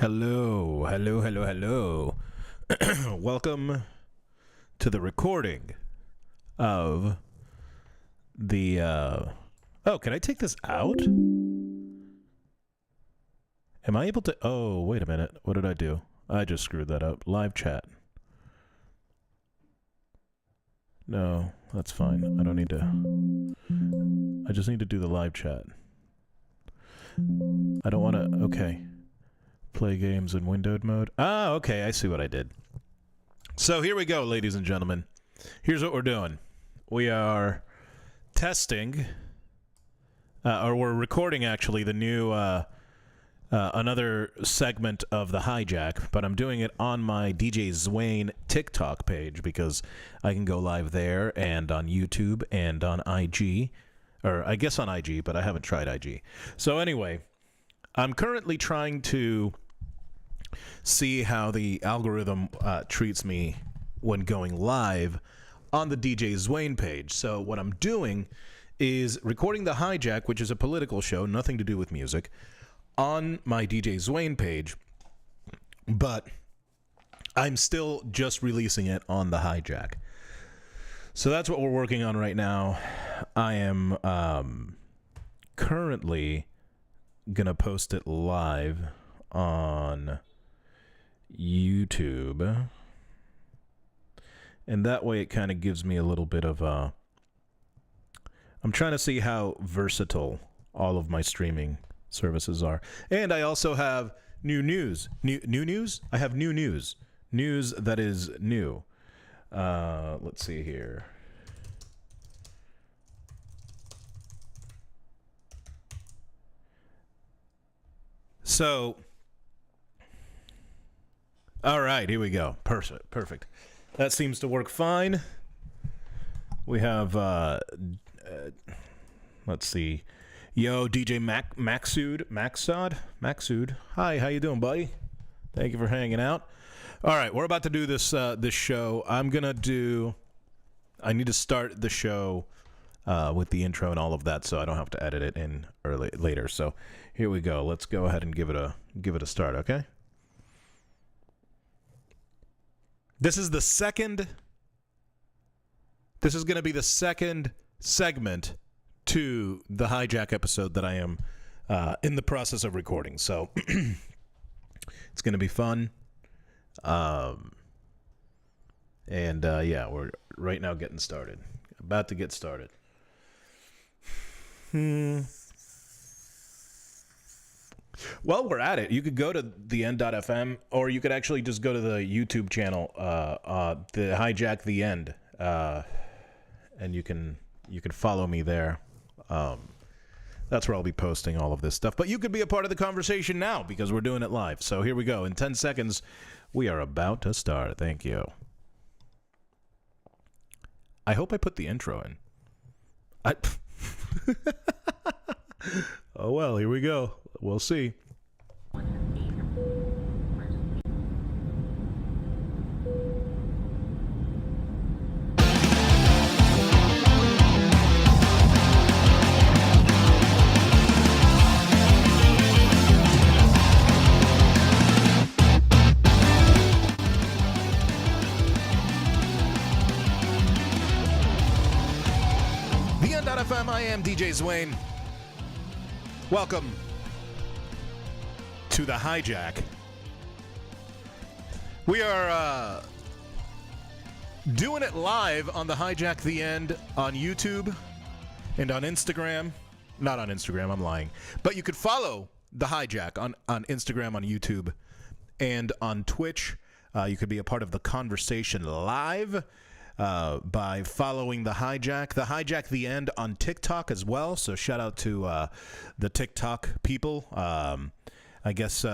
Hello, hello, hello, hello. Welcome to the recording of the, Oh, can I take this out? Am I able to... Oh, wait a minute. What did I do? I just screwed that up. Live chat. No, that's fine. I don't need to... I just need to do the live chat. I don't want to... Okay. Play games in windowed mode. Ah, okay, I see what I did. So here we go, ladies and gentlemen. Here's what we're doing. We are testing, or we're recording, actually, the new, another segment of the Hijack, but I'm doing it on my DJ Zwain TikTok page because I can go live there and on YouTube and on IG, or I guess on IG, but I haven't tried IG. So anyway, I'm currently trying to see how the algorithm treats me when going live on the DJ Zwain page. So what I'm doing is recording the Hijack, which is a political show, nothing to do with music, on my DJ Zwain page, but I'm still just releasing it on the Hijack. So that's what we're working on right now. I am currently gonna post it live on YouTube, and that way it kind of gives me a little bit of I'm trying to see how versatile all of my streaming services are. And I also have new news. New news? I have new news. News that is new. Let's see here. So, all right, here we go. Perfect. That seems to work fine. We have, let's see. Yo, DJ Maxud. Hi, how you doing, buddy? Thank you for hanging out. All right, we're about to do this this show. I need to start the show with the intro and all of that, so I don't have to edit it in later. So here we go. Let's go ahead and give it a start, okay? This is going to be the second segment to the Hijack episode that I am in the process of recording. So it's going to be fun. Yeah, we're right now getting started. About to get started. Well, we're at it. You could go to the end.fm, or you could actually just go to the YouTube channel, the Hijack the End, and you can follow me there. That's where I'll be posting all of this stuff. But you could be a part of the conversation now because we're doing it live. So here we go. In 10 seconds, we are about to start. Thank you. I hope I put the intro in. Oh, well, here we go. We'll see. The.fm, I am DJ Zwain. Welcome to the Hijack. We are doing it live on the Hijack the End on YouTube and on Instagram. Not on Instagram, I'm lying. But you could follow the Hijack on Instagram, on YouTube, and on Twitch. You could be a part of the conversation live by following the Hijack the End on TikTok as well. So shout out to the TikTok people. I guess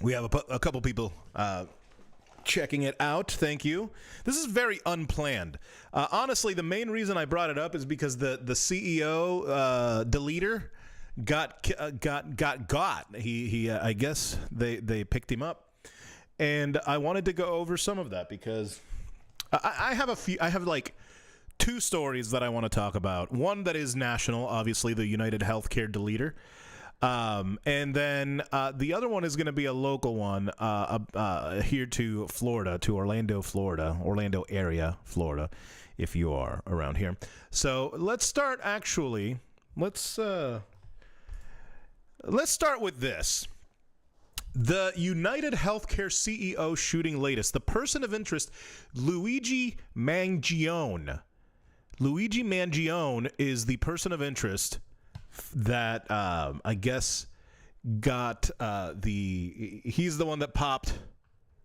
we have a couple people checking it out. Thank you. This is very unplanned. Honestly, the main reason I brought it up is because the CEO deleter got. He I guess they picked him up, and I wanted to go over some of that because I have like two stories that I want to talk about. One that is national, obviously the United Healthcare deleter. And then the other one is going to be a local one here to Florida, to Orlando, Florida, Orlando area, Florida, if you are around here. So let's start actually. Let's start with this. The United Healthcare CEO shooting latest. The person of interest, Luigi Mangione. Luigi Mangione is the person of interest that I guess got he's the one that popped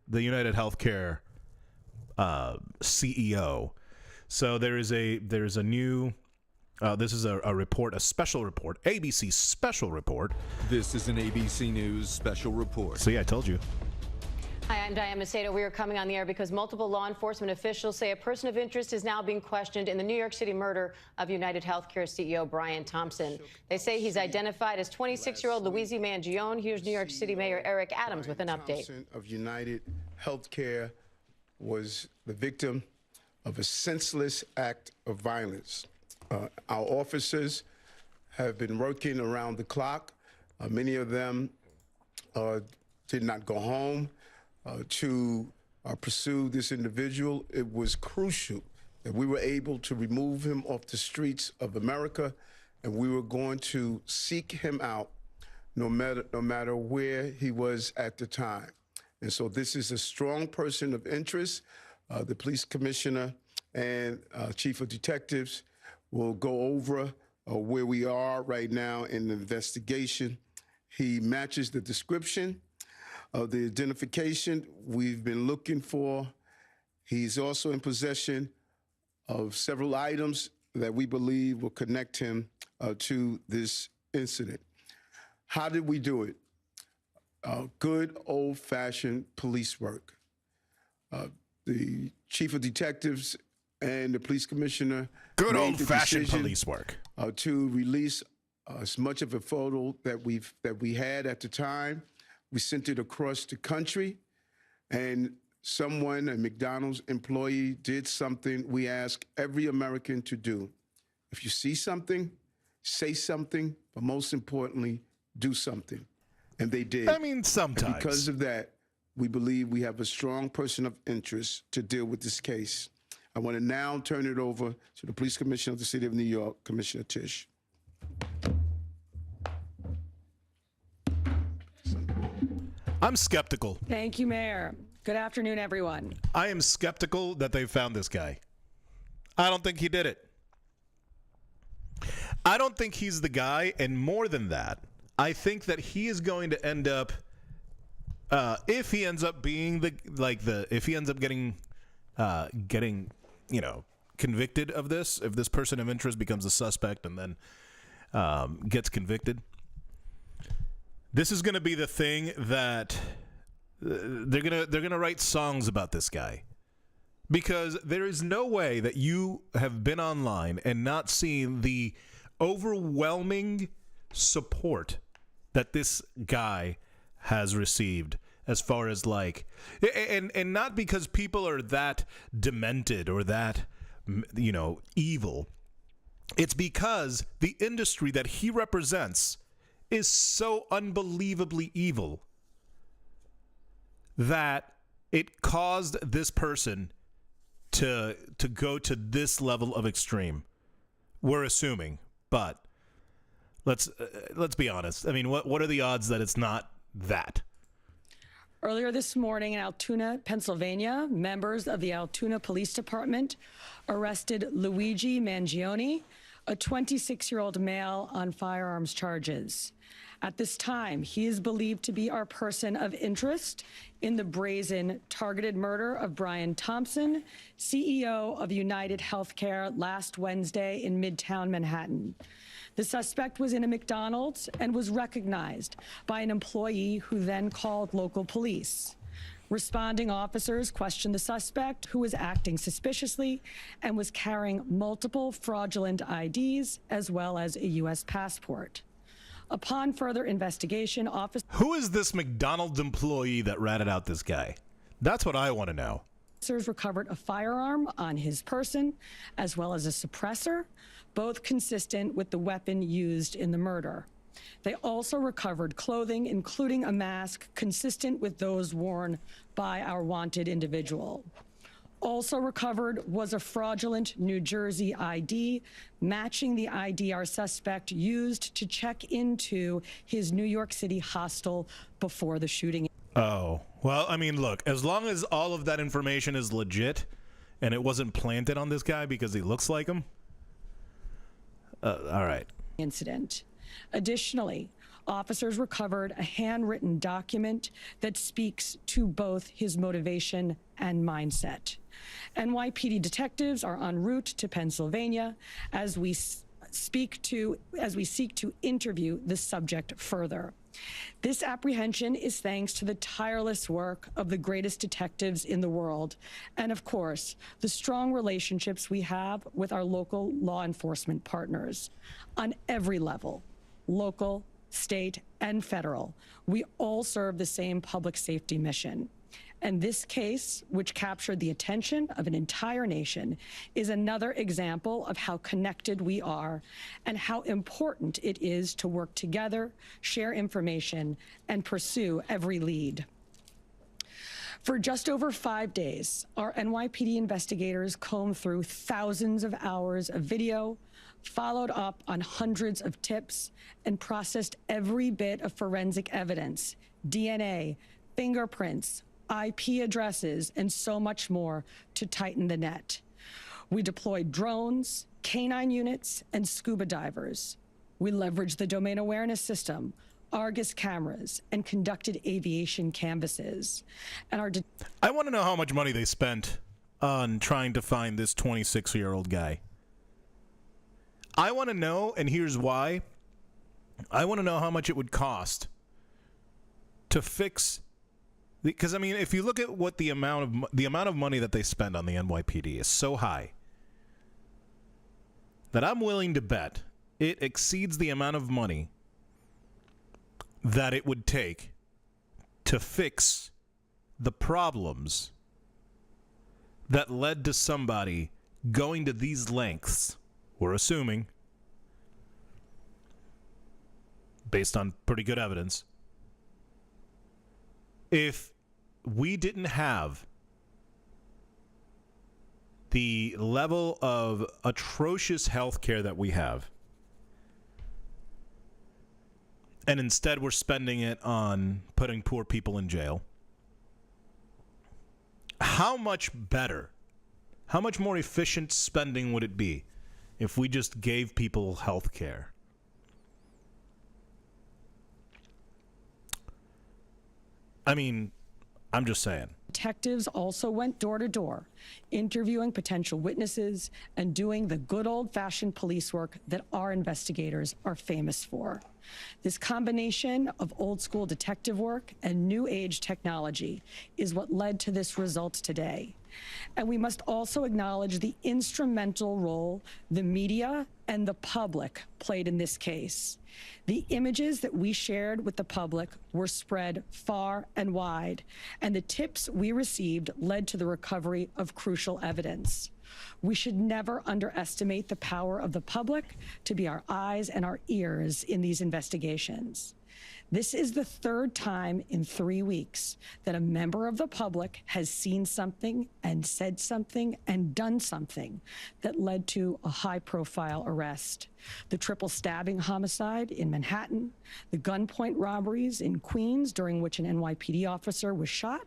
the United Healthcare CEO. So there's a new this is a report, a special report, ABC special report. This is an ABC News special report. So yeah, I told you. Hi, I'm Diane Macedo. We are coming on the air because multiple law enforcement officials say a person of interest is now being questioned in the New York City murder of United Healthcare CEO Brian Thompson. They say he's identified as 26-year-old Luigi Mangione. Here's New York City Mayor Eric Adams with an update. Thompson of United Healthcare was the victim of a senseless act of violence. Our officers have been working around the clock. Many of them did not go home to pursue this individual. It was crucial that we were able to remove him off the streets of America, and we were going to seek him out no matter where he was at the time. And so this is a strong person of interest. The police commissioner and chief of detectives will go over where we are right now in the investigation. He matches the description of the identification we've been looking for. He's also in possession of several items that we believe will connect him to this incident. How did we do it? Good old-fashioned police work. The chief of detectives and the police commissioner Good old-fashioned police work to release as much of a photo that we had at the time. We sent it across the country, and someone, a McDonald's employee, did something we ask every American to do. If you see something, say something, but most importantly, do something. And they did. I mean, sometimes. And because of that, we believe we have a strong person of interest to deal with this case. I want to now turn it over to the police commissioner of the city of New York, Commissioner Tisch. I'm skeptical. Thank you, Mayor. Good afternoon, everyone. I am skeptical that they found this guy. I don't think he did it. I don't think he's the guy, and more than that, I think that he is going to end up, if he ends up being if he ends up getting, convicted of this, if this person of interest becomes a suspect and then gets convicted, this is going to be the thing that they're gonna write songs about this guy, because there is no way that you have been online and not seen the overwhelming support that this guy has received, as far as and not because people are that demented or that evil. It's because the industry that he represents is so unbelievably evil that it caused this person to go to this level of extreme. We're assuming, but let's be honest. I mean, what are the odds that it's not that? Earlier this morning in Altoona, Pennsylvania, members of the Altoona Police Department arrested Luigi Mangione, a 26-year-old male, on firearms charges. At this time, he is believed to be our person of interest in the brazen targeted murder of Brian Thompson, CEO of United Healthcare, last Wednesday in Midtown Manhattan. The suspect was in a McDonald's and was recognized by an employee who then called local police. Responding officers questioned the suspect, who was acting suspiciously and was carrying multiple fraudulent IDs as well as a U.S. passport. Upon further investigation, Who is this McDonald's employee that ratted out this guy? That's what I want to know. Officers recovered a firearm on his person, as well as a suppressor, both consistent with the weapon used in the murder. They also recovered clothing, including a mask consistent with those worn by our wanted individual. Also recovered was a fraudulent New Jersey ID, matching the ID our suspect used to check into his New York City hostel before the shooting. Oh, well, I mean, look, as long as all of that information is legit and it wasn't planted on this guy because he looks like him, all right. Incident. Additionally, officers recovered a handwritten document that speaks to both his motivation and mindset. NYPD detectives are en route to Pennsylvania as we seek to interview the subject further. This apprehension is thanks to the tireless work of the greatest detectives in the world, and of course, the strong relationships we have with our local law enforcement partners. On every level, local, state, and federal, we all serve the same public safety mission. And this case, which captured the attention of an entire nation, is another example of how connected we are and how important it is to work together, share information, and pursue every lead. For just over 5 days, our NYPD investigators combed through thousands of hours of video, followed up on hundreds of tips, and processed every bit of forensic evidence, DNA, fingerprints, IP addresses, and so much more to tighten the net. We deployed drones, canine units, and scuba divers. We leveraged the domain awareness system, Argus cameras, and conducted aviation canvasses. And I want to know how much money they spent on trying to find this 26-year-old guy. I want to know, and here's why. I want to know how much it would cost to fix. Because I mean, if you look at what the amount of money that they spend on the NYPD is so high that I'm willing to bet it exceeds the amount of money that it would take to fix the problems that led to somebody going to these lengths. We're assuming, based on pretty good evidence, if we didn't have the level of atrocious health care that we have, and instead we're spending it on putting poor people in jail, how much better, how much more efficient spending would it be if we just gave people health care? I mean, I'm just saying. detectives also went door to door, interviewing potential witnesses and doing the good old-fashioned police work that our investigators are famous for. This combination of old-school detective work and new-age technology is what led to this result today. And we must also acknowledge the instrumental role the media and the public played in this case. The images that we shared with the public were spread far and wide, and the tips we received led to the recovery of crucial evidence. We should never underestimate the power of the public to be our eyes and our ears in these investigations. This is the third time in 3 weeks that a member of the public has seen something and said something and done something that led to a high-profile arrest. The triple stabbing homicide in Manhattan, the gunpoint robberies in Queens during which an NYPD officer was shot,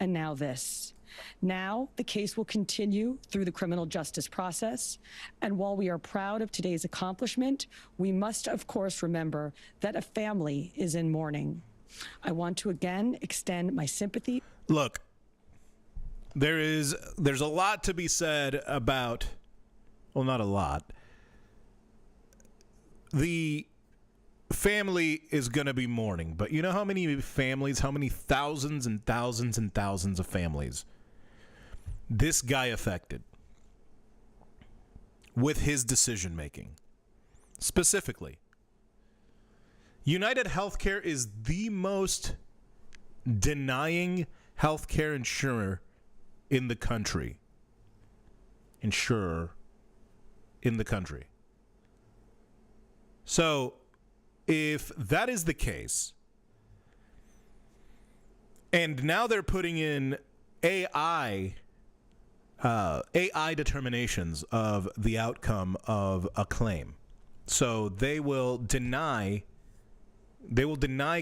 and now this. Now, the case will continue through the criminal justice process, and while we are proud of today's accomplishment, we must, of course, remember that a family is in mourning. I want to again extend my sympathy. Look, there's a lot to be said about, well, not a lot. The family is going to be mourning, but you know how many families, how many thousands and thousands and thousands of families this guy affected with his decision making? Specifically, United Healthcare is the most denying healthcare insurer in the country. So if that is the case, and now they're putting in AI determinations of the outcome of a claim. So they will deny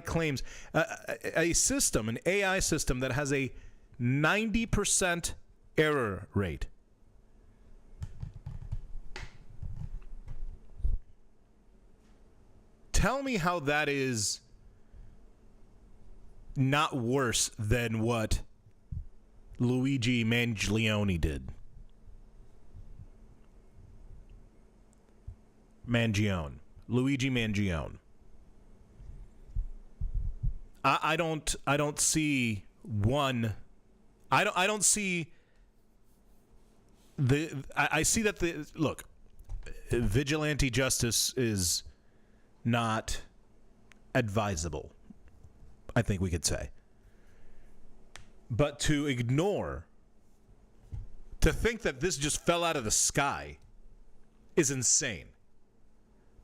claims. A system, an AI system that has a 90% error rate. Tell me how that is not worse than what Luigi Mangione did. Luigi Mangione. I don't see one. I don't see the. I see that look, vigilante justice is not advisable, I think we could say. But to think that this just fell out of the sky is insane.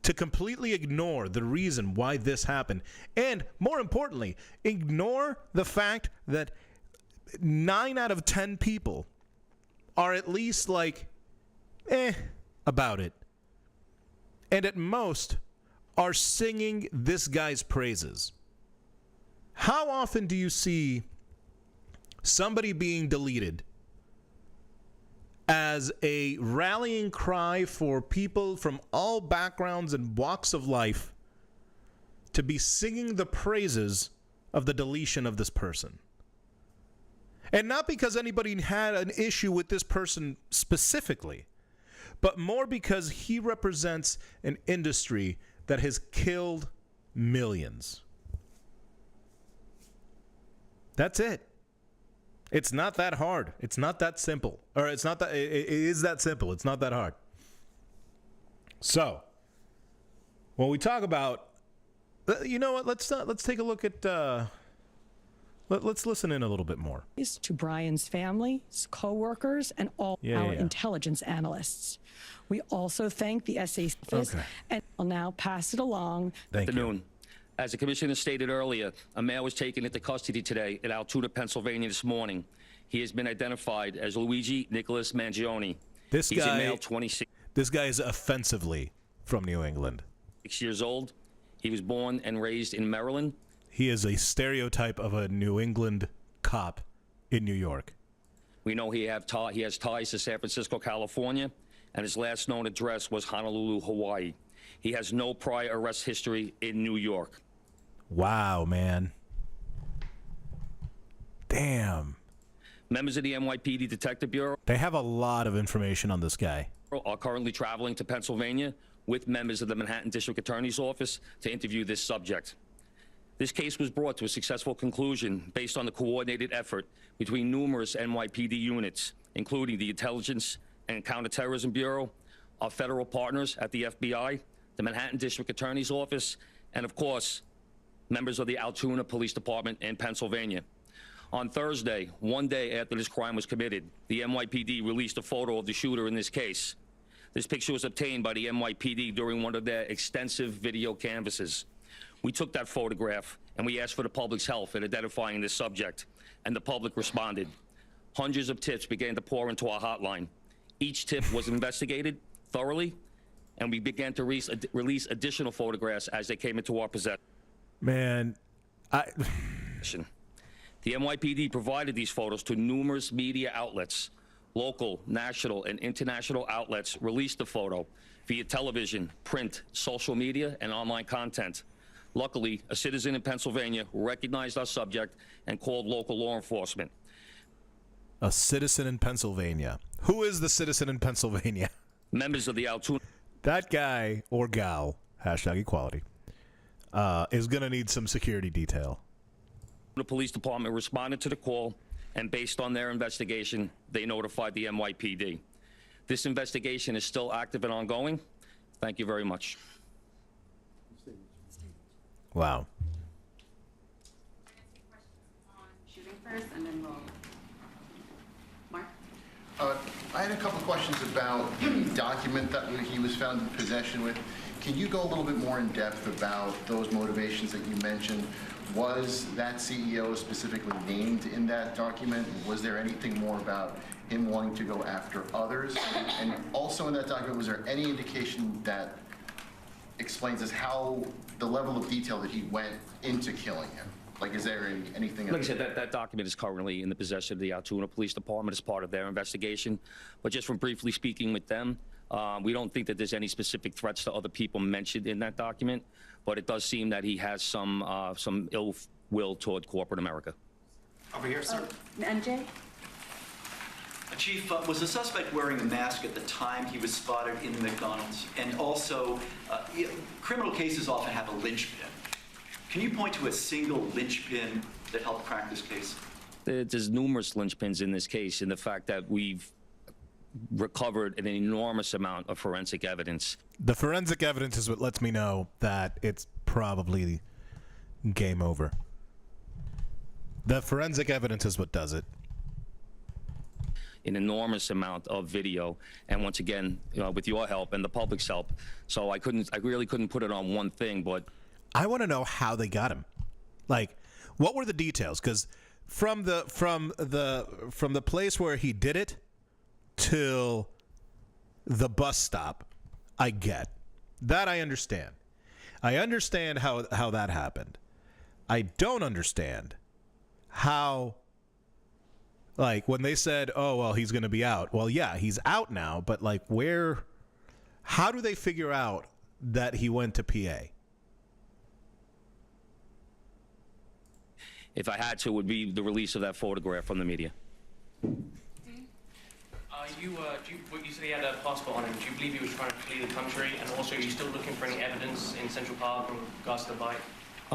To completely ignore the reason why this happened, and more importantly, ignore the fact that 9 out of 10 people are at least like, about it. And at most, are singing this guy's praises. How often do you see somebody being deleted as a rallying cry for people from all backgrounds and walks of life to be singing the praises of the deletion of this person? And not because anybody had an issue with this person specifically, but more because he represents an industry that has killed millions. That's it. It's not that hard. It's not that simple. Or it's not that it is that simple. It's not that hard. So, when we talk about, you know what? Let's take a look at let's listen in a little bit more. To Brian's family, his co-workers, and all our intelligence analysts. We also thank the SAC office, and I'll now pass it along. Thank you. As the commissioner stated earlier, a male was taken into custody today in Altoona, Pennsylvania this morning. He has been identified as Luigi Nicholas Mangione. He's a male, 26. This guy is offensively from New England. 6 years old. He was born and raised in Maryland. He is a stereotype of a New England cop in New York. We know he has ties to San Francisco, California, and his last known address was Honolulu, Hawaii. He has no prior arrest history in New York. Wow, man. Damn. Members of the NYPD Detective Bureau. They have a lot of information on this guy. Are currently traveling to Pennsylvania with members of the Manhattan District Attorney's Office to interview this subject. This case was brought to a successful conclusion based on the coordinated effort between numerous NYPD units, including the Intelligence and Counterterrorism Bureau, our federal partners at the FBI, the Manhattan District Attorney's Office, and of course, members of the Altoona Police Department in Pennsylvania. On Thursday, one day after this crime was committed, the NYPD released a photo of the shooter in this case. This picture was obtained by the NYPD during one of their extensive video canvasses. We took that photograph and we asked for the public's help in identifying this subject, and the public responded. Hundreds of tips began to pour into our hotline. Each tip was investigated thoroughly, and we began to release additional photographs as they came into our possession. Man, The NYPD provided these photos to numerous media outlets. Local, national, and international outlets released the photo via television, print, social media, and online content. Luckily, a citizen in Pennsylvania recognized our subject and called local law enforcement. A citizen in Pennsylvania. Who is the citizen in Pennsylvania? Members of the Altoona. That guy or gal, #equality, is going to need some security detail. The police department responded to the call, and based on their investigation, they notified the NYPD. This investigation is still active and ongoing. Thank you very much. Wow. Shooting first, and then we'll. Mark? I had a couple questions about the document that he was found in possession with. Can you go a little bit more in depth about those motivations that you mentioned? Was that CEO specifically named in that document? Was there anything more about him wanting to go after others? And also in that document, was there any indication that explains us how the level of detail that he went into killing him? Like, is there anything? Like I said, that document is currently in the possession of the Altoona Police Department as part of their investigation. But just from briefly speaking with them, we don't think that there's any specific threats to other people mentioned in that document. But it does seem that he has some ill will toward corporate America. Over here, sir. NJ? Chief, was the suspect wearing a mask at the time he was spotted in the McDonald's? And also, criminal cases often have a linchpin. Can you point to a single linchpin that helped crack this case? There's numerous linchpins in this case, in the fact that we've recovered an enormous amount of forensic evidence. The forensic evidence is what lets me know that it's probably game over. The forensic evidence is what does it. An enormous amount of video, and once again, with your help and the public's help, so I really couldn't put it on one thing, but I want to know how they got him. Like, what were the details? Because from the place where he did it till the bus stop, I get that. I understand. I understand how that happened. I don't understand how. Like, when they said, oh, well, he's going to be out. Well, yeah, he's out now, but, like, how do they figure out that he went to PA? if I had to, would be the release of that photograph from the media. You said he had a passport on him. Do you believe he was trying to flee the country? And also, are you still looking for any evidence in Central Park in regards to the bike?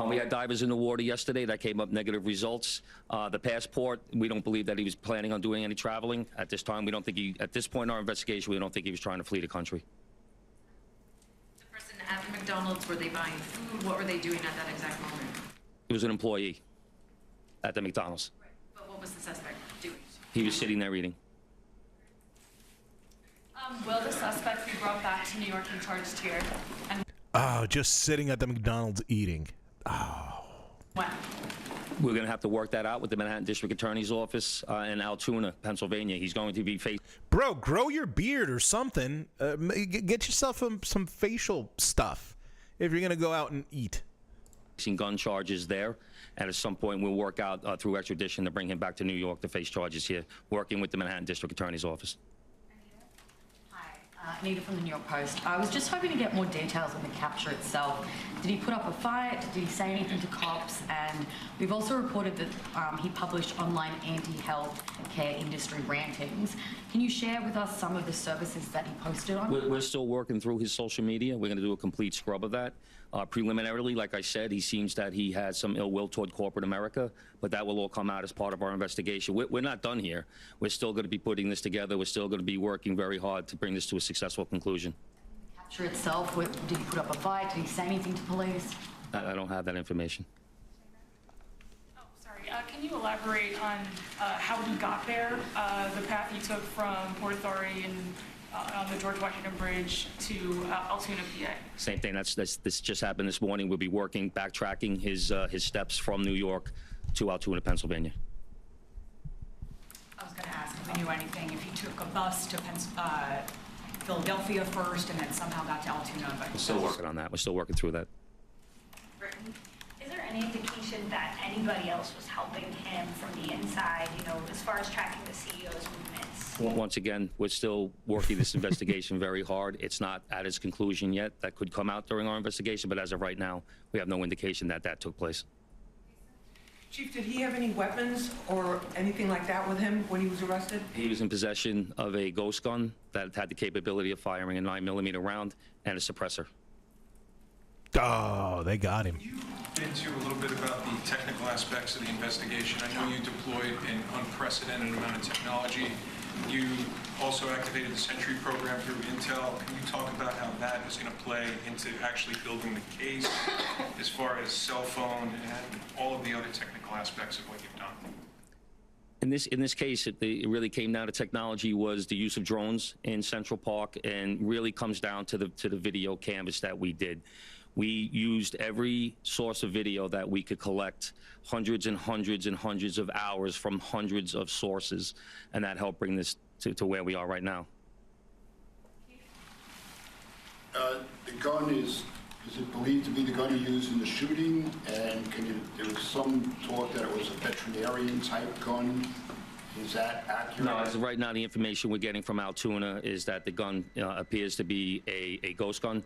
We had divers in the water yesterday. That came up negative results. The passport, we don't believe that he was planning on doing any traveling at this time. We don't think at this point in our investigation, we don't think he was trying to flee the country. The person at the McDonald's, were they buying food? What were they doing at that exact moment? He was an employee at the McDonald's. Right. But what was the suspect doing? He was sitting there eating. Will the suspect be brought back to New York and charged here? And Oh, just sitting at the McDonald's eating. Oh. when? We're going to have to work that out with the Manhattan District Attorney's Office in Altoona, Pennsylvania. He's going to be facing... Bro, grow your beard or something. Get yourself some facial stuff if you're going to go out and eat. Gun charges there, and at some point we'll work out through extradition to bring him back to New York to face charges here, working with the Manhattan District Attorney's Office. Anita from the New York Post. I was just hoping to get more details on the capture itself. Did he put up a fight? Did he say anything to cops? And we've also reported that he published online anti-health care industry rantings. Can you share with us some of the services that he posted on? We're still working through his social media. We're going to do a complete scrub of that. Preliminarily, like I said, he seems that he has some ill will toward corporate America, but that will all come out as part of our investigation. We're not done here. We're still going to be putting this together. We're still going to be working very hard to bring this to a successful conclusion. The capture itself, did he put up a fight? Did he say anything to police? I don't have that information. Oh, sorry. Can you elaborate on how he got there, the path he took from Port Authority and on the George Washington Bridge to Altoona, PA? Same thing. This just happened this morning. We'll be backtracking his steps from New York to Altoona, Pennsylvania. I was going to ask if we knew anything, if he took a bus to Philadelphia first and then somehow got to Altoona. But We're still working on that. We're still working through that. Brittany, is there any indication that anybody else was helping him from the inside, as far as tracking the CEO's movements? Once again, we're still working this investigation very hard. It's not at its conclusion yet. That could come out during our investigation, but as of right now, we have no indication that took place. Chief, did he have any weapons or anything like that with him when he was arrested? He was in possession of a ghost gun that had the capability of firing a 9mm round and a suppressor. Oh, they got him. You into a little bit about the technical aspects of the investigation. I know you deployed an unprecedented amount of technology. You also activated the Sentry program through Intel. Can you talk about how that is going to play into actually building the case as far as cell phone and all of the other technical aspects of what you've done? In this case, it really came down to technology was the use of drones in Central Park, and really comes down to the video canvas that we did. We used every source of video that we could collect, hundreds and hundreds and hundreds of hours from hundreds of sources, and that helped bring this to where we are right now. The gun is it believed to be the gun you used in the shooting? And there was some talk that it was a veterinarian type gun. Is that accurate? No, as of right now, the information we're getting from Altoona is that the gun appears to be a ghost gun.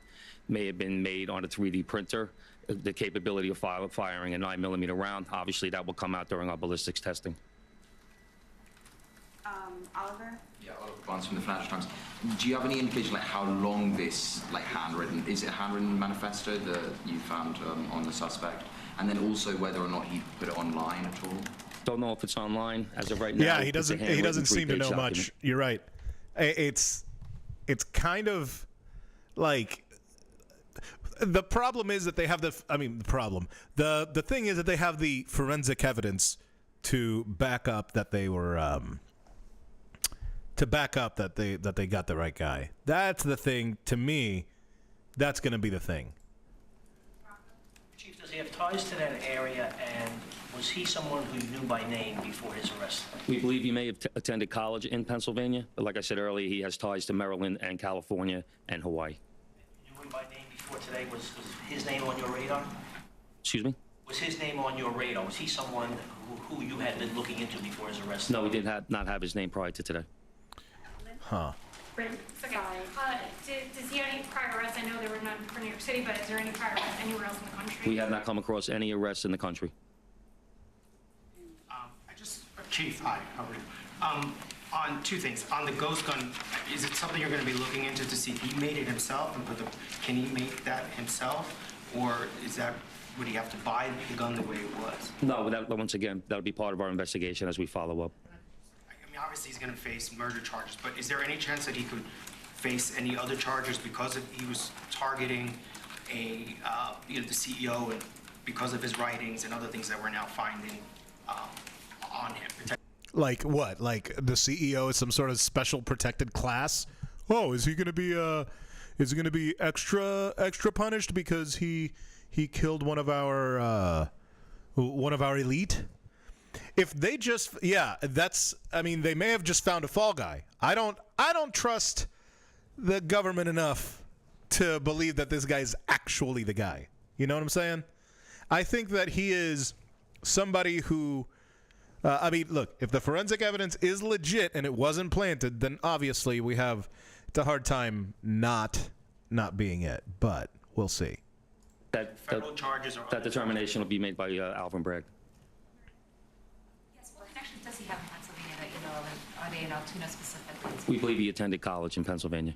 May have been made on a 3D printer. The capability of firing a 9mm round, obviously that will come out during our ballistics testing. Oliver? Yeah, Oliver Barnes from the Financial Times. Do you have any indication like how long this handwritten, is it a handwritten manifesto that you found on the suspect? And then also whether or not he put it online at all? Don't know if it's online as of right now. Yeah, he doesn't seem to know much. You're right. It's kind of like, the problem is that they have the thing is that they have the forensic evidence to back up that they were that they got the right guy. That's the thing. To me, that's going to be the thing. Chief, does he have ties to that area, and was he someone who you knew by name before his arrest? We believe he may have attended college in Pennsylvania, but like I said earlier, he has ties to Maryland and California and Hawaii. You knew him by name before today. Was his name on your radar? Excuse me? Was his name on your radar? Was he someone who you had been looking into before his arrest? No, we did not have his name prior to today. Huh. Okay. Does he have any prior arrests? I know there were none for New York City, but is there any prior arrests anywhere else in the country? We have not come across any arrests in the country. Chief, hi, how are you? On two things. On the ghost gun, is it something you're going to be looking into to see if he made it himself and can he make that himself? Or would he have to buy the gun the way it was? No, once again, that'll be part of our investigation as we follow up. I mean, obviously he's going to face murder charges, but is there any chance that he could face any other charges because he was targeting the CEO, and because of his writings and other things that we're now finding on him? Like what? Like the CEO is some sort of special protected class? Oh, is he going to be extra punished because he killed one of our elite? If they just they may have just found a fall guy. I don't trust the government enough to believe that this guy's actually the guy. You know what I'm saying? I think that he is somebody who look, if the forensic evidence is legit and it wasn't planted, then obviously it's a hard time not being it, but we'll see. That determination will be made by Alvin Bragg. Yes, what connections does he have in Pennsylvania that you know of? Are they in Altoona specifically? We believe he attended college in Pennsylvania.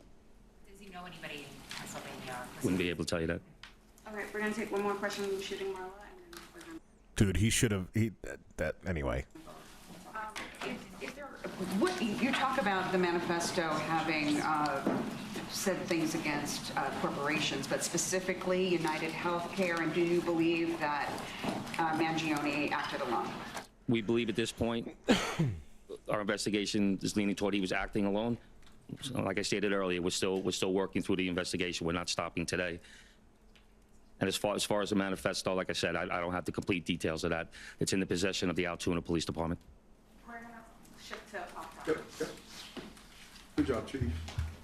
Does he know anybody in Pennsylvania? Wouldn't be able to tell you that. All right, we're going to take one more question on shooting Marla, and then we're going to... Dude, he should have anyway. You talk about the manifesto having said things against corporations, but specifically United Healthcare, and do you believe that Mangione acted alone? We believe at this point, our investigation is leaning toward he was acting alone. So, like I stated earlier, we're still working through the investigation. We're not stopping today. And as far as the manifesto, like I said, I don't have the complete details of that. It's in the possession of the Altoona Police Department. We're going to shift to Good job, Chief.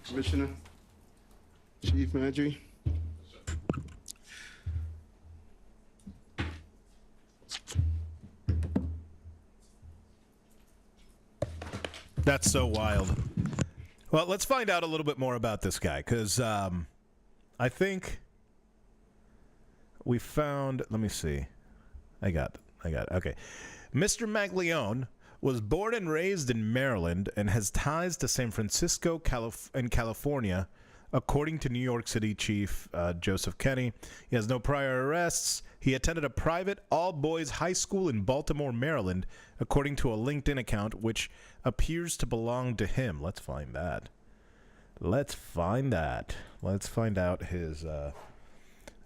Commissioner, Chief Maggi. That's so wild. Well, let's find out a little bit more about this guy, because I think we found. Let me see. I got it. Okay. Mr. Maglione was born and raised in Maryland and has ties to San Francisco and California, according to New York City Chief Joseph Kenney. He has no prior arrests. He attended a private all-boys high school in Baltimore, Maryland, according to a LinkedIn account, which appears to belong to him. Let's find that. Let's find out his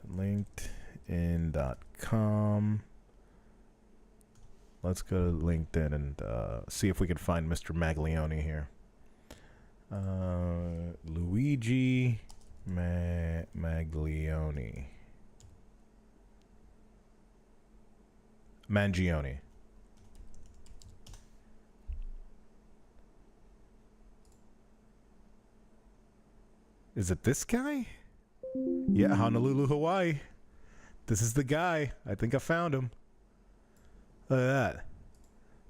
LinkedIn.com. Let's go to LinkedIn and see if we can find Mr. Maglione here. Luigi Maglione. Mangione. Is it this guy? Yeah, Honolulu, Hawaii. This is the guy. I think I found him. Look at that.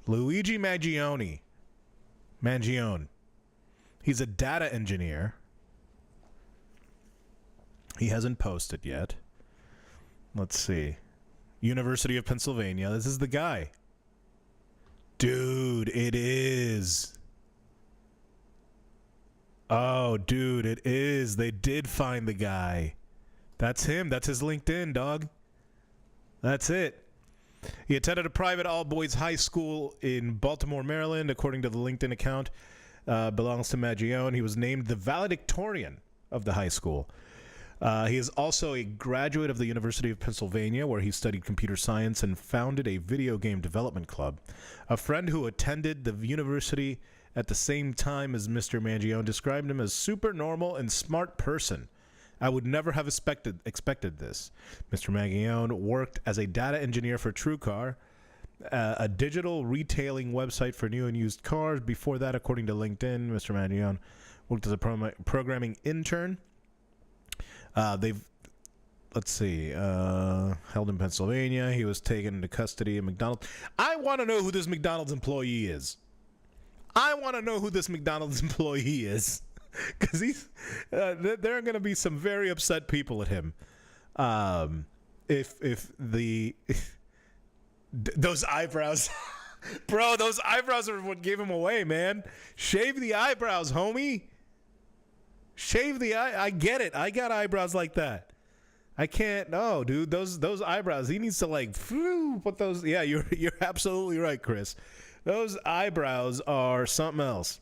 Luigi Mangione. Mangione. He's a data engineer. He hasn't posted yet. Let's see. University of Pennsylvania. This is the guy. Dude, it is. Oh, dude, it is. They did find the guy. That's him. That's his LinkedIn, dog. That's it. He attended a private all-boys high school in Baltimore, Maryland, according to the LinkedIn account. Belongs to Mangione. He was named the valedictorian of the high school. He is also a graduate of the University of Pennsylvania, where he studied computer science and founded a video game development club. A friend who attended the university at the same time as Mr. Mangione described him as super normal and smart person. I would never have expected this. Mr. Mangione worked as a data engineer for TrueCar, a digital retailing website for new and used cars. Before that, according to LinkedIn, Mr. Mangione worked as a programming intern. Let's see, held in Pennsylvania. He was taken into custody at McDonald's. I want to know who this McDonald's employee is. Because there are going to be some very upset people at him. Those eyebrows, bro, those eyebrows are what gave him away, man. Shave the eyebrows, homie. Shave the eye. I get it. I got eyebrows like that. I can't. No, dude. Those eyebrows. He needs to put those. Yeah, you're absolutely right, Chris. Those eyebrows are something else.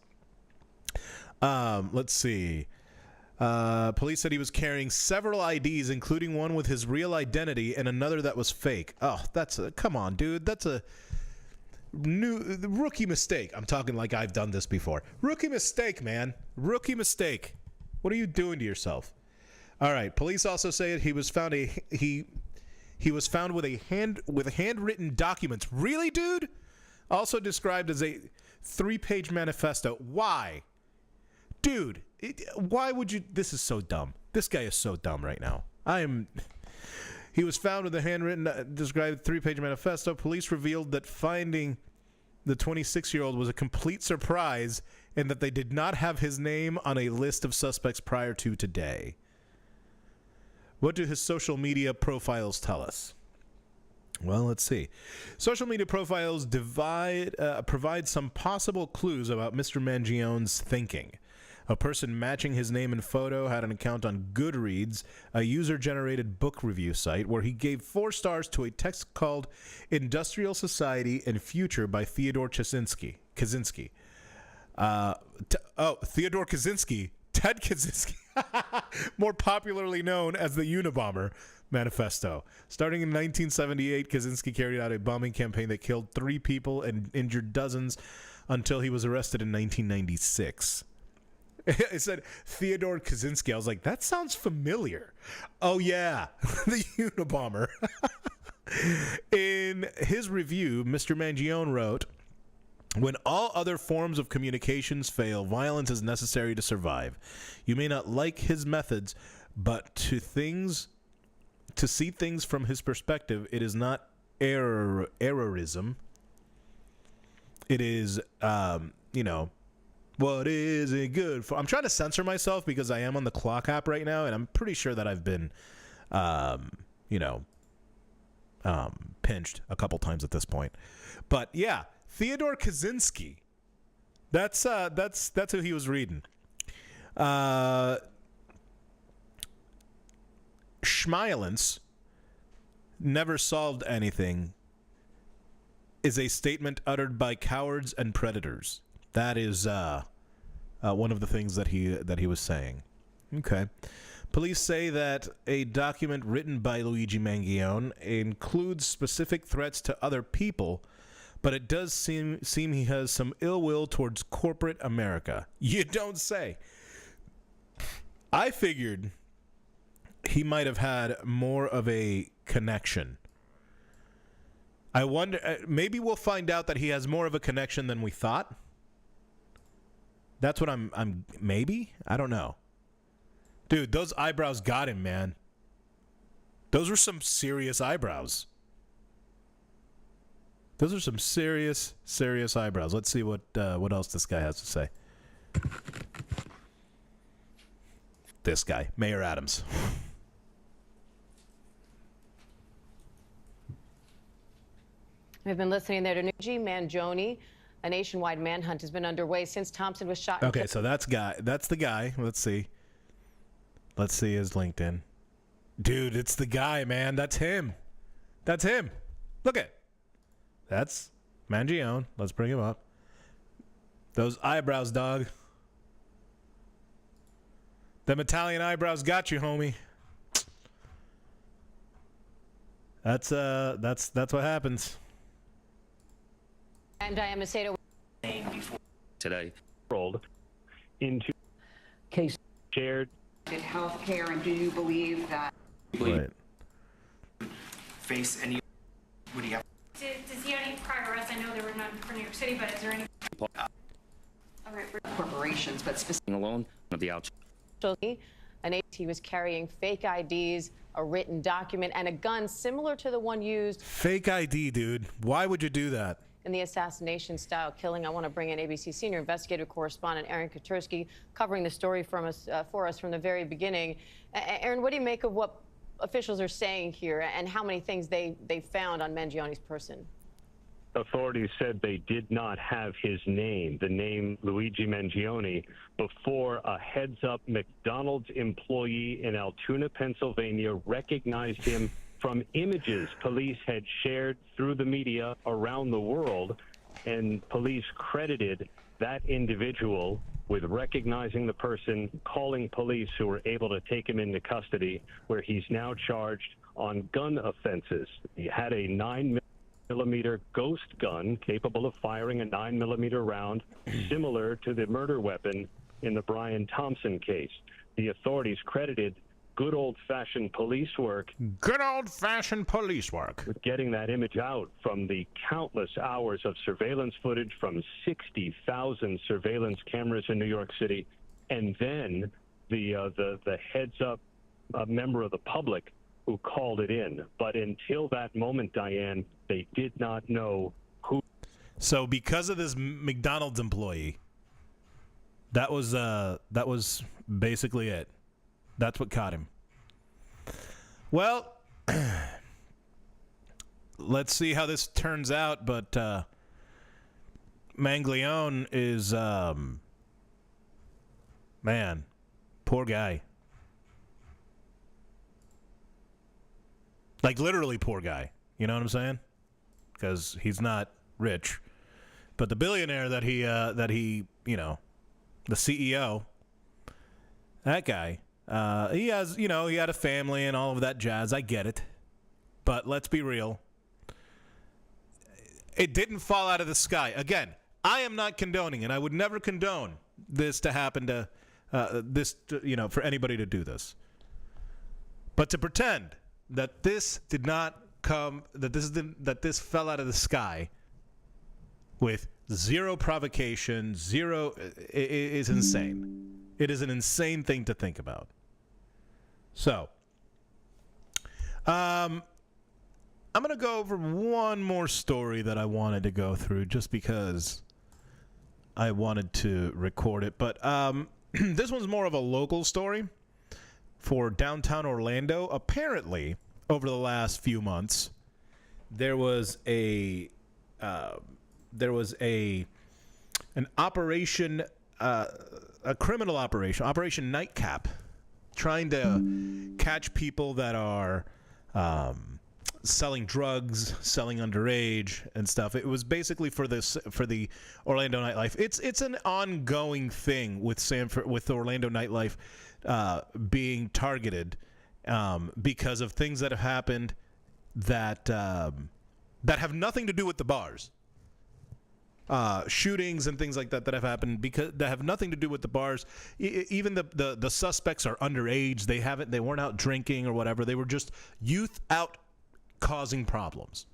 Let's see. Police said he was carrying several IDs, including one with his real identity and another that was fake. Oh, come on, dude. That's a rookie mistake. I'm talking like I've done this before. Rookie mistake, man. Rookie mistake. What are you doing to yourself? All right. Police also say he was found he was found with handwritten documents. Really, dude? Also described as a 3-page manifesto. Why? Dude, why would you? This is so dumb. This guy is so dumb right now. He was found with a handwritten, described 3-page manifesto. Police revealed that finding the 26-year-old was a complete surprise and that they did not have his name on a list of suspects prior to today. What do his social media profiles tell us? Well, let's see. Social media profiles provide some possible clues about Mr. Mangione's thinking. A person matching his name and photo had an account on Goodreads, a user-generated book review site, where he gave 4 stars to a text called Industrial Society and Future by Theodore Kaczynski. Theodore Kaczynski. Ted Kaczynski. More popularly known as the Unabomber Manifesto. Starting in 1978, Kaczynski carried out a bombing campaign that killed 3 people and injured dozens until he was arrested in 1996. It said Theodore Kaczynski. I was like, that sounds familiar. Oh, yeah, the Unabomber. In his review, Mr. Mangione wrote, "When all other forms of communications fail, violence is necessary to survive. You may not like his methods, but to see things from his perspective, it is not errorism. It is, what is it good for?" I'm trying to censor myself because I am on the clock app right now, and I'm pretty sure that I've been, pinched a couple times at this point. But yeah, Theodore Kaczynski. That's who he was reading. Schmielence, never solved anything, is a statement uttered by cowards and predators. That is one of the things that he was saying. Okay. Police say that a document written by Luigi Mangione includes specific threats to other people, but it does seem he has some ill will towards corporate America. You don't say. I figured he might have had more of a connection. I wonder, maybe we'll find out that he has more of a connection than we thought. That's what I'm maybe? I don't know. Dude, those eyebrows got him, man. Those were some serious eyebrows. Those are some serious eyebrows. Let's see what else this guy has to say. This guy, Mayor Adams. We've been listening there to Luigi Mangione. A nationwide manhunt has been underway since Thompson was shot. Okay, so that's the guy. Let's see his LinkedIn. Dude, it's the guy, man. That's him. Look at. That's Mangione. Let's bring him up. Those eyebrows, dog. Them Italian eyebrows got you, homie. That's what happens. I'm Diane Macedo. Today. Rolled into case shared. Health care, and do you believe that? Right. Face any, would he have? Does he have any prior arrests? I know there were none for New York City, but is there any? All right, for corporations, but specifically Alone of the outside. He was carrying fake IDs, a written document, and a gun similar to the one used. Fake ID, dude. Why would you do that? In the assassination-style killing. I want to bring in ABC senior investigative correspondent Aaron Katursky, covering the story for us from the very beginning. Aaron, what do you make of what officials are saying here, and how many things they found on Mangione's person? Authorities said they did not have his name, the name Luigi Mangione, before a heads-up McDonald's employee in Altoona, Pennsylvania, recognized him from images police had shared through the media around the world, and police credited that individual with recognizing the person, calling police, who were able to take him into custody, where he's now charged on gun offenses. He had a 9mm ghost gun capable of firing a 9mm round, similar to the murder weapon in the Brian Thompson case. The authorities credited good old-fashioned police work. Good old-fashioned police work. With getting that image out from the countless hours of surveillance footage from 60,000 surveillance cameras in New York City, and then the heads-up member of the public who called it in. But until that moment, Diane, they did not know who. So because of this McDonald's employee, that was basically it. That's what caught him. Well, let's see how this turns out, but Mangione is, man, poor guy. Like, literally poor guy. You know what I'm saying? Because he's not rich. But the billionaire that he, you know, the CEO, that guy, he has, you know, he had a family and all of that jazz. I get it. But let's be real. It didn't fall out of the sky. Again, I am not condoning, and I would never condone this to happen to, for anybody to do this. But to pretend that this did not come, that this fell out of the sky with zero provocation, is insane. It is an insane thing to think about. So, I'm going to go over one more story that I wanted to go through just because I wanted to record it. But this one's more of a local story for downtown Orlando. Apparently, over the last few months, there was an operation, a criminal operation, Operation Nightcap, trying to catch people that are selling drugs, selling underage and stuff. It was basically for the Orlando nightlife. It's an ongoing thing with Orlando nightlife being targeted because of things that have happened that have nothing to do with the bars. shootings and things like that have happened because that have nothing to do with the bars. Even the suspects are underage. They weren't out drinking or whatever. They were just youth out causing problems.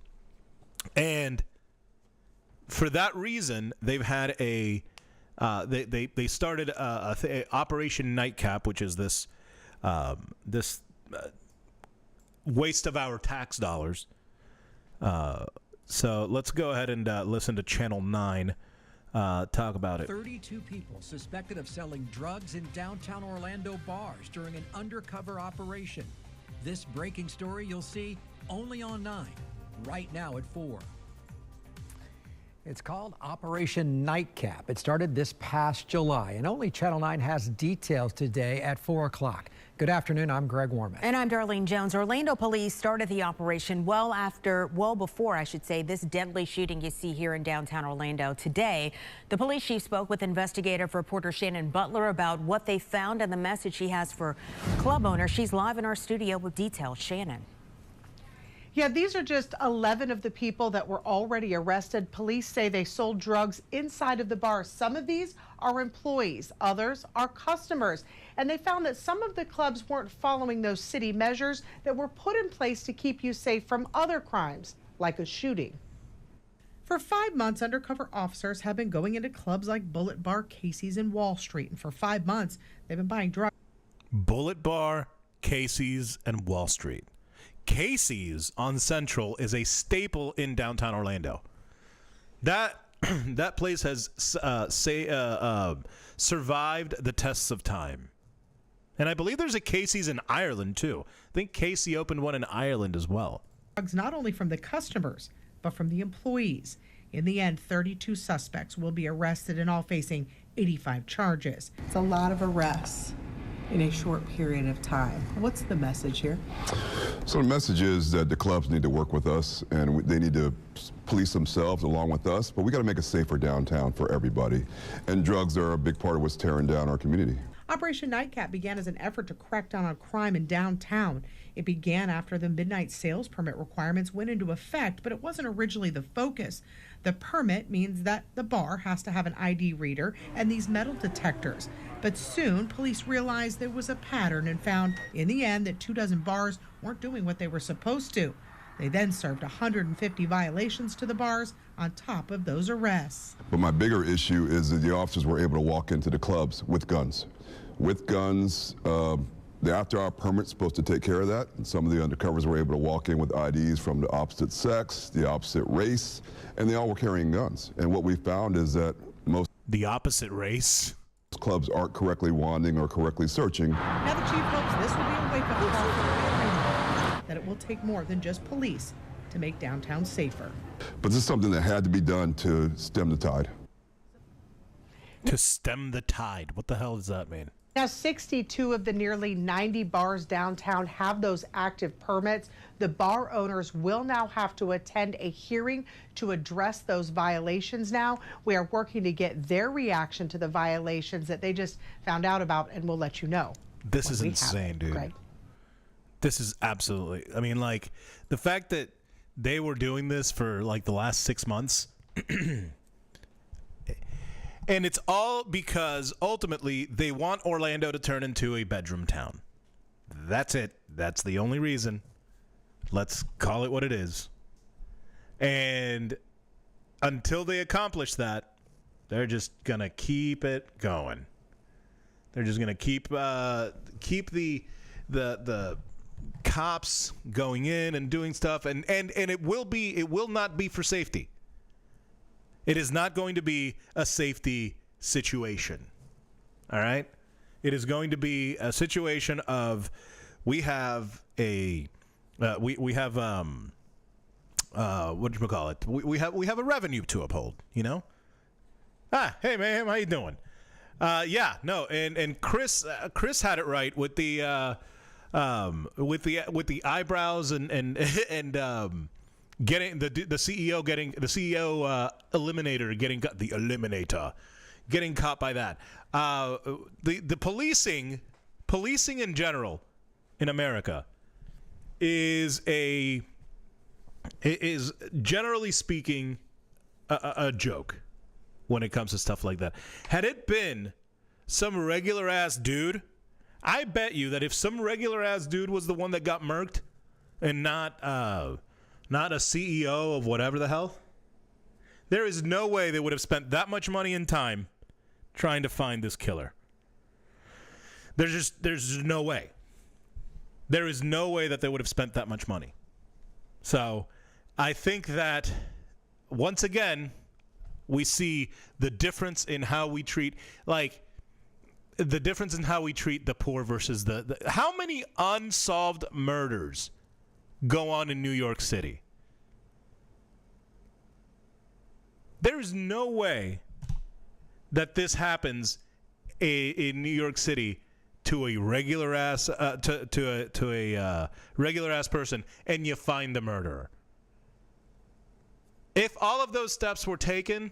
And for that reason, they've had they started Operation Nightcap, which is this waste of our tax dollars. So let's go ahead and listen to Channel 9 talk about it. 32 people suspected of selling drugs in downtown Orlando bars during an undercover operation. This breaking story you'll see only on 9, right now at 4. It's called Operation Nightcap. It started this past July, and only Channel 9 has details today at 4 o'clock. Good afternoon, I'm Greg Warman. And I'm Darlene Jones. Orlando police started the operation well before, I should say, this deadly shooting you see here in downtown Orlando. Today, the police chief spoke with investigative reporter Shannon Butler about what they found and the message she has for club owners. She's live in our studio with details. Shannon. Yeah, these are just 11 of the people that were already arrested. Police say they sold drugs inside of the bar. Some of these are employees, others are customers. And they found that some of the clubs weren't following those city measures that were put in place to keep you safe from other crimes, like a shooting. For 5 months, undercover officers have been going into clubs like Bullet Bar, Casey's, and Wall Street. And for 5 months, they've been buying drugs. Bullet Bar, Casey's, and Wall Street. Casey's on Central is a staple in downtown Orlando. That place has survived the tests of time. And I believe there's a Casey's in Ireland, too. I think Casey opened one in Ireland as well. Drugs not only from the customers, but from the employees. In the end, 32 suspects will be arrested and all facing 85 charges. It's a lot of arrests in a short period of time. What's the message here? So the message is that the clubs need to work with us and they need to police themselves along with us, but we got to make a safer downtown for everybody. And drugs are a big part of what's tearing down our community. Operation Nightcap began as an effort to crack down on crime in downtown. It began after the midnight sales permit requirements went into effect, but it wasn't originally the focus. The permit means that the bar has to have an ID reader and these metal detectors. But soon, police realized there was a pattern and found, in the end, that 24 bars weren't doing what they were supposed to. They then served 150 violations to the bars on top of those arrests. But my bigger issue is that the officers were able to walk into the clubs with guns. With guns, the after-hour permit's supposed to take care of that. And some of the undercovers were able to walk in with IDs from the opposite sex, the opposite race, and they all were carrying guns. And what we found is that most... The opposite race? Clubs aren't correctly wanding or correctly searching. Now the chief hopes this will be a wake-up call for everyone, that it will take more than just police to make downtown safer. But this is something that had to be done to stem the tide. To stem the tide? What the hell does that mean? Now, 62 of the nearly 90 bars downtown have those active permits. The bar owners will now have to attend a hearing to address those violations now. We are working to get their reaction to the violations that they just found out about, and we'll let you know. This is insane, dude. Greg. This is absolutely, I mean, like, the fact that they were doing this for, like, the last 6 months... And it's all because, ultimately, they want Orlando to turn into a bedroom town. That's it. That's the only reason. Let's call it what it is. And until they accomplish that, they're just going to keep it going. They're just going to keep the cops going in and doing stuff. And it will not be for safety. It is not going to be a safety situation, all right? It is going to be a situation of we have a what do you call it? We have a revenue to uphold, you know? Hey man, how you doing? And Chris had it right with the eyebrows and getting the CEO eliminator getting caught by that. The policing in general in America is generally speaking a joke. when it comes to stuff like that. Had it been some regular ass dude, I bet you that if some regular ass dude was the one that got murked and not a CEO of whatever the hell, there is no way they would have spent that much money and time trying to find this killer. There's no way. There is no way that they would have spent that much money. So I think that, once again, we see the difference in how we treat, the difference in how we treat the poor versus the how many unsolved murders go on in New York City? There is no way that this happens in New York City to a regular ass regular ass person, and you find the murderer. If all of those steps were taken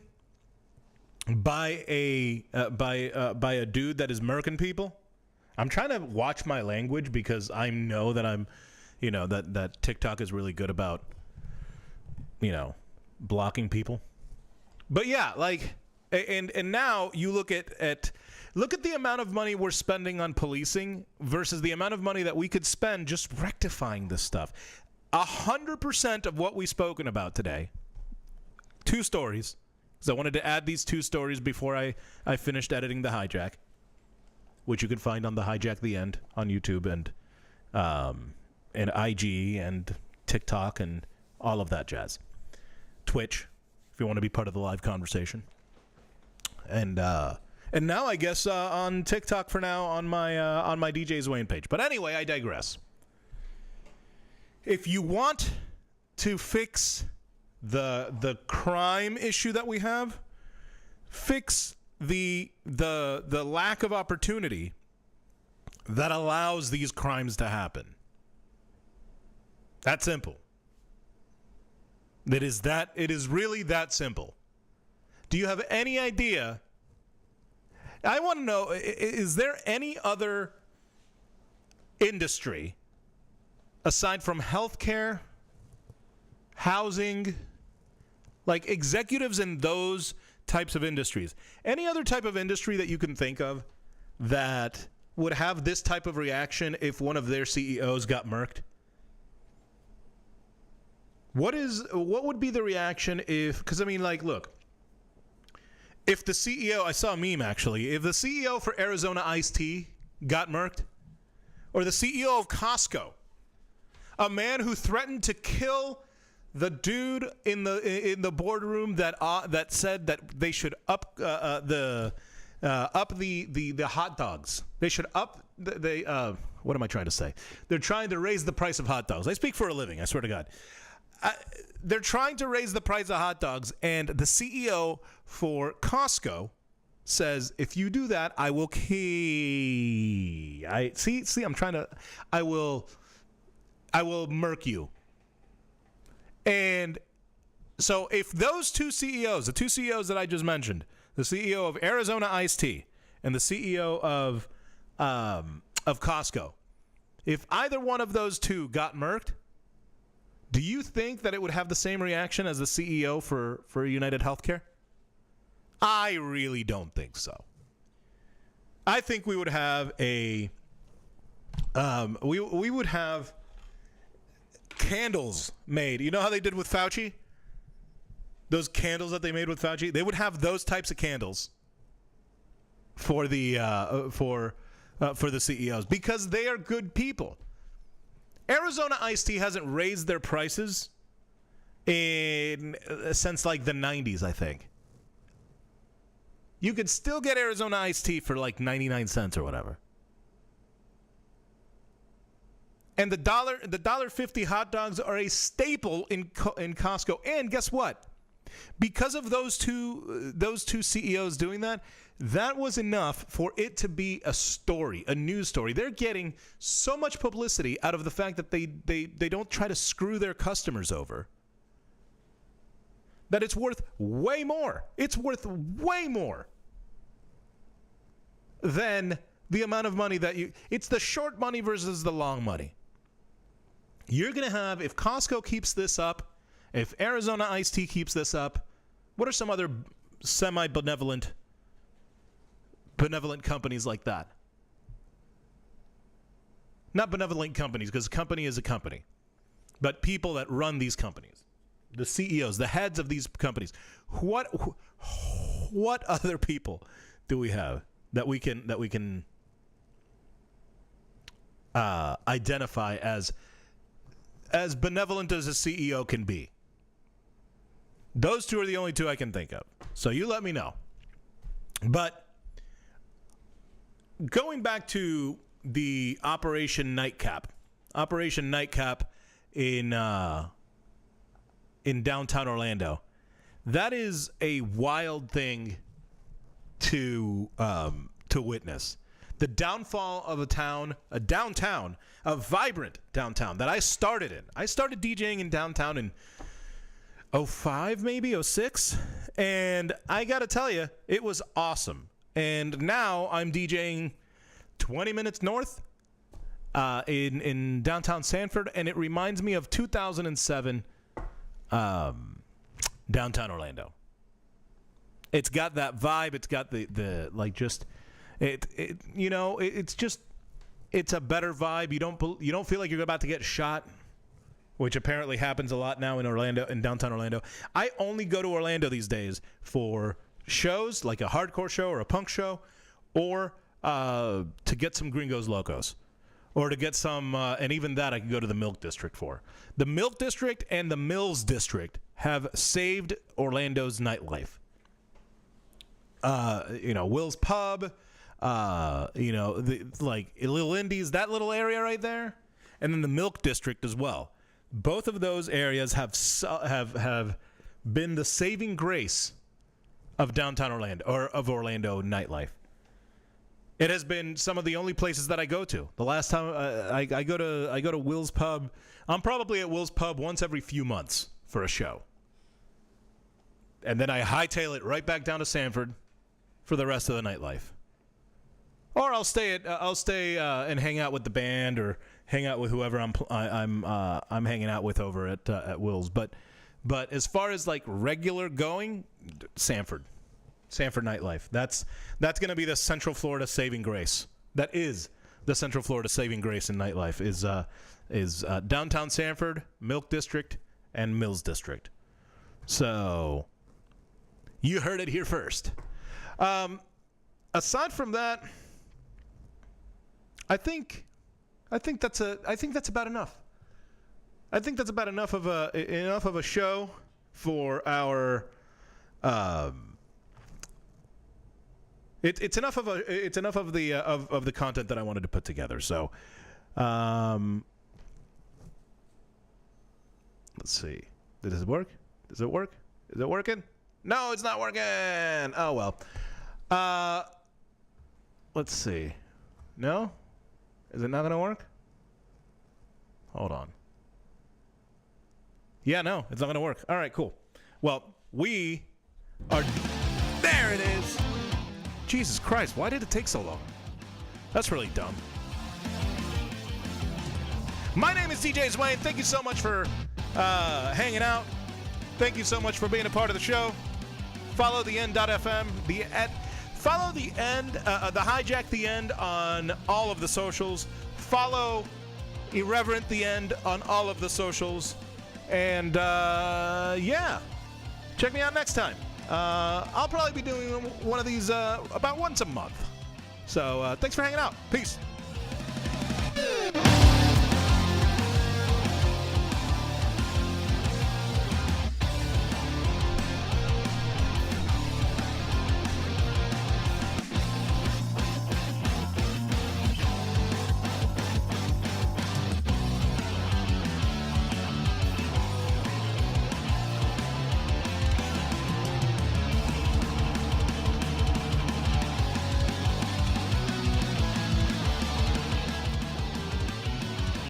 by a dude that is murking people, I'm trying to watch my language because I know that that TikTok is really good about blocking people. But yeah, and now you look at the amount of money we're spending on policing versus the amount of money that we could spend just rectifying this stuff. 100% of what we've spoken about today, 2 stories, because I wanted to add these 2 stories before I finished editing the Hijack, which you can find on the Hijack The End on YouTube and IG and TikTok and all of that jazz. Twitch, if you want to be part of the live conversation. And now I guess on TikTok for now on my DJ's Wayne page. But anyway, I digress. If you want to fix the crime issue that we have, fix the lack of opportunity that allows these crimes to happen. That simple. It is really that simple. Do you have any idea? I want to know, is there any other industry aside from healthcare, housing, like executives in those types of industries, any other type of industry that you can think of that would have this type of reaction if one of their CEOs got murked? What would be the reaction if, because I mean, look, if the CEO, I saw a meme actually, if the CEO for Arizona Iced Tea got murked, or the CEO of Costco, a man who threatened to kill the dude in the boardroom that said that they should up the hot dogs. They should up what am I trying to say? They're trying to raise the price of hot dogs. I speak for a living, I swear to God. They're trying to raise the price of hot dogs, and the CEO for Costco says, if you do that, I will I will murk you. And so if those 2 CEOs, the 2 CEOs that I just mentioned, the CEO of Arizona Iced Tea and the CEO of Costco, if either one of those 2 got murked, do you think that it would have the same reaction as the CEO for United Healthcare? I really don't think so. I think we would have we would have candles made. You know how they did with Fauci? Those candles that they made with Fauci? They would have those types of candles for the CEOs because they are good people. Arizona Iced Tea hasn't raised their prices since the 90s, I think. You could still get Arizona Iced Tea for 99 cents or whatever. And the $1.50 hot dogs are a staple in Costco. And guess what? Because of those two CEOs doing that, that was enough for it to be a story, a news story. They're getting so much publicity out of the fact that they don't try to screw their customers over, that it's worth way more. It's worth way more than the amount of money that it's the short money versus the long money. You're going to have, if Costco keeps this up, if Arizona Iced Tea keeps this up, what are some other semi-benevolent companies like that. Not benevolent companies, because company is a company, but people that run these companies, the CEOs, the heads of these companies. What other people do we have that we can identify as benevolent as a CEO can be? Those two are the only two I can think of. So you let me know. But going back to the Operation Nightcap in downtown Orlando, that is a wild thing to witness. The downfall of a vibrant downtown that I started in. I started DJing in downtown in 05, maybe 06, and I gotta tell you, it was awesome. And now I'm DJing 20 minutes north in downtown Sanford, and it reminds me of 2007 downtown Orlando. It's got that vibe. It's got the like just it's a better vibe. You don't feel like you're about to get shot, which apparently happens a lot now in Orlando, in downtown Orlando. I only go to Orlando these days for shows, like a hardcore show or a punk show, or to get some Gringos Locos, or to get some, and even that I can go to the Milk District for. The Milk District and the Mills District have saved Orlando's nightlife. Will's Pub, like Little Indies, that little area right there, and then the Milk District as well. Both of those areas have been the saving grace of downtown Orlando, or of Orlando nightlife. It has been some of the only places that I go to. The last time I go to Will's Pub, I'm probably at Will's Pub once every few months for a show, and then I hightail it right back down to Sanford for the rest of the nightlife. Or I'll stay and hang out with the band, or hang out with whoever I'm hanging out with over at Will's. But as far as like regular going, Sanford nightlife. That's going to be the Central Florida saving grace. That is the Central Florida saving grace in nightlife is downtown Sanford, Milk District, and Mills District. So you heard it here first. Aside from that, I think that's about enough. I think that's about enough of a show for our. It's enough of the content that I wanted to put together. So, let's see. Does it work? Does it work? Is it working? No, it's not working. Oh well. Let's see. No? Is it not going to work? Hold on. Yeah, no, it's not going to work. All right, cool. Well, we are... There it is! Jesus Christ, why did it take so long? That's really dumb. My name is DJ Zwain. Thank you so much for hanging out. Thank you so much for being a part of the show. Follow the end.fm, follow the end, the Hijack the End on all of the socials. Follow Irreverent the End on all of the socials. And yeah, check me out next time. I'll probably be doing one of these about once a month. So thanks for hanging out. Peace.